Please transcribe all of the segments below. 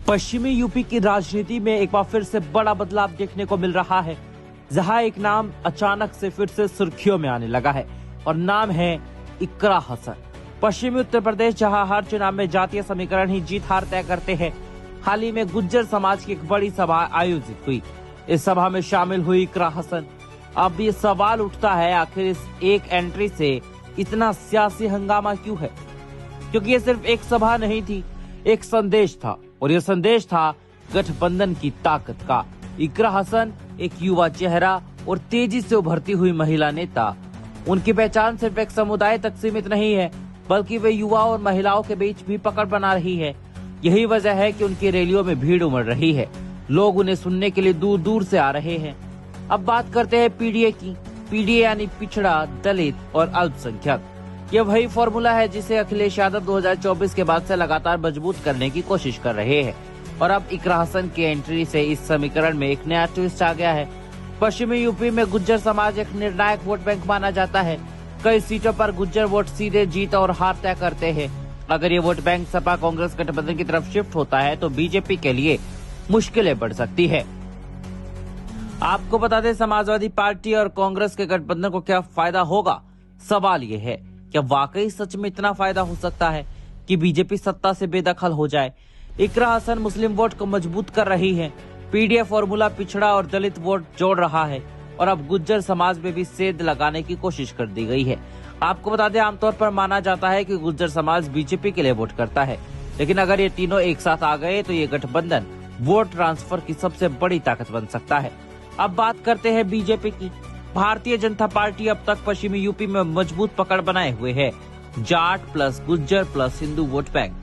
पश्चिमी यूपी की राजनीति में एक बार फिर से बड़ा बदलाव देखने को मिल रहा है, जहां एक नाम अचानक से फिर से सुर्खियों में आने लगा है और नाम है इकरा हसन। पश्चिमी उत्तर प्रदेश, जहां हर चुनाव में जातीय समीकरण ही जीत हार तय करते हैं। हाल ही में गुज्जर समाज की एक बड़ी सभा आयोजित हुई। इस सभा में शामिल हुई इकरा हसन। अब ये सवाल उठता है, आखिर इस एक एंट्री से इतना सियासी हंगामा क्यों है? क्योंकि ये सिर्फ एक सभा नहीं थी, एक संदेश था, और यह संदेश था गठबंधन की ताकत का। इकरा हसन एक युवा चेहरा और तेजी से उभरती हुई महिला नेता। उनकी पहचान सिर्फ एक समुदाय तक सीमित नहीं है, बल्कि वे युवा और महिलाओं के बीच भी पकड़ बना रही है। यही वजह है कि उनकी रैलियों में भीड़ उमड़ रही है। लोग उन्हें सुनने के लिए दूर दूर से आ रहे हैं। अब बात करते हैं पीडीए की। पीडीए यानी पिछड़ा, दलित और अल्पसंख्यक। यह वही फॉर्मूला है जिसे अखिलेश यादव 2024 के बाद से लगातार मजबूत करने की कोशिश कर रहे हैं। और अब इकरा हसन की एंट्री से इस समीकरण में एक नया ट्विस्ट आ गया है। पश्चिमी यूपी में गुज्जर समाज एक निर्णायक वोट बैंक माना जाता है। कई सीटों पर गुज्जर वोट सीधे जीत और हार तय करते हैं। अगर ये वोट बैंक सपा कांग्रेस गठबंधन की तरफ शिफ्ट होता है तो बीजेपी के लिए मुश्किलें बढ़ सकती है। आपको बता दें, समाजवादी पार्टी और कांग्रेस के गठबंधन को क्या फायदा होगा? सवाल ये है, क्या वाकई सच में इतना फायदा हो सकता है कि बीजेपी सत्ता से बेदखल हो जाए? इकरा हसन मुस्लिम वोट को मजबूत कर रही है। पीडीए फॉर्मूला पिछड़ा और दलित वोट जोड़ रहा है और अब गुज्जर समाज में भी सेंध लगाने की कोशिश कर दी गई है। आपको बता दें, आमतौर पर माना जाता है कि गुज्जर समाज बीजेपी के लिए वोट करता है, लेकिन अगर ये तीनों एक साथ आ गए तो ये गठबंधन वोट ट्रांसफर की सबसे बड़ी ताकत बन सकता है। अब बात करते हैं बीजेपी की। भारतीय जनता पार्टी अब तक पश्चिमी यूपी में मजबूत पकड़ बनाए हुए है, Jat plus Gujjar plus Hindu vote bank.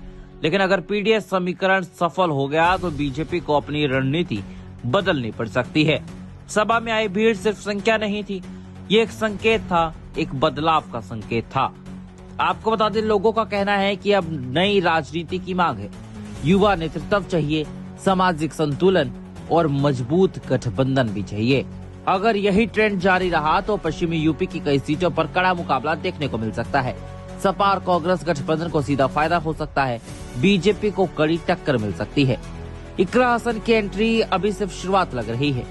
लेकिन अगर पीडीए समीकरण सफल हो गया तो बीजेपी को अपनी रणनीति बदलनी पड़ सकती है। सभा में आई भीड़ सिर्फ संख्या नहीं थी, ये एक संकेत था, एक बदलाव का संकेत था। आपको बता दें, लोगों का कहना है कि अब नई राजनीति की मांग है। युवा नेतृत्व चाहिए, सामाजिक संतुलन और मजबूत गठबंधन भी चाहिए। अगर यही ट्रेंड जारी रहा तो पश्चिमी यूपी की कई सीटों पर कड़ा मुकाबला देखने को मिल सकता है। सपा और कांग्रेस गठबंधन को सीधा फायदा हो सकता है, बीजेपी को कड़ी टक्कर मिल सकती है। इकरा हसन की एंट्री अभी सिर्फ शुरुआत लग रही है।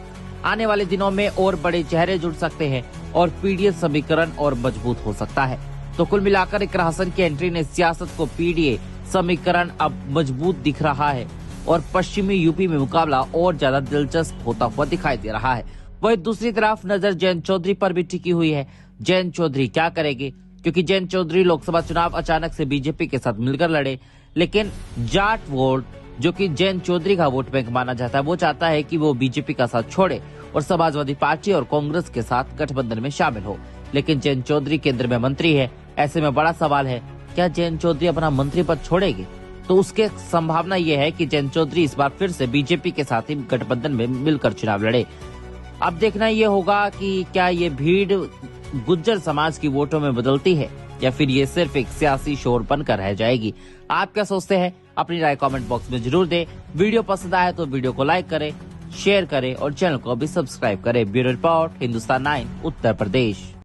आने वाले दिनों में और बड़े चेहरे जुड़ सकते हैं और पीडीए समीकरण और मजबूत हो सकता है। तो कुल मिलाकर इकरा हसन की एंट्री ने सियासत को पीडीए समीकरण अब मजबूत दिख रहा है और पश्चिमी यूपी में मुकाबला और ज्यादा दिलचस्प होता हुआ दिखाई दे रहा है। वही दूसरी तरफ नजर जयंत चौधरी पर भी टिकी हुई है। जयंत चौधरी क्या करेंगे? क्योंकि जयंत चौधरी लोकसभा चुनाव अचानक से बीजेपी के साथ मिलकर लड़े, लेकिन जाट वोट, जो कि जयंत चौधरी का वोट बैंक माना जाता है, वो चाहता है कि वो बीजेपी का साथ छोड़े और समाजवादी पार्टी और कांग्रेस के साथ गठबंधन में शामिल हो। लेकिन जयंत चौधरी केंद्र में मंत्री है। ऐसे में बड़ा सवाल है, क्या जयंत चौधरी अपना मंत्री पद छोड़ेंगे? तो उसके संभावना ये है कि जयंत चौधरी इस बार फिर से बीजेपी के साथ ही गठबंधन में मिलकर चुनाव लड़े। अब देखना ये होगा कि क्या ये भीड़ गुज्जर समाज की वोटों में बदलती है या फिर ये सिर्फ एक सियासी शोर बनकर रह जाएगी। आप क्या सोचते हैं? अपनी राय कमेंट बॉक्स में जरूर दें। वीडियो पसंद आए तो वीडियो को लाइक करें, शेयर करें और चैनल को भी सब्सक्राइब करें। Bureau report, Hindustan 9 Uttar Pradesh.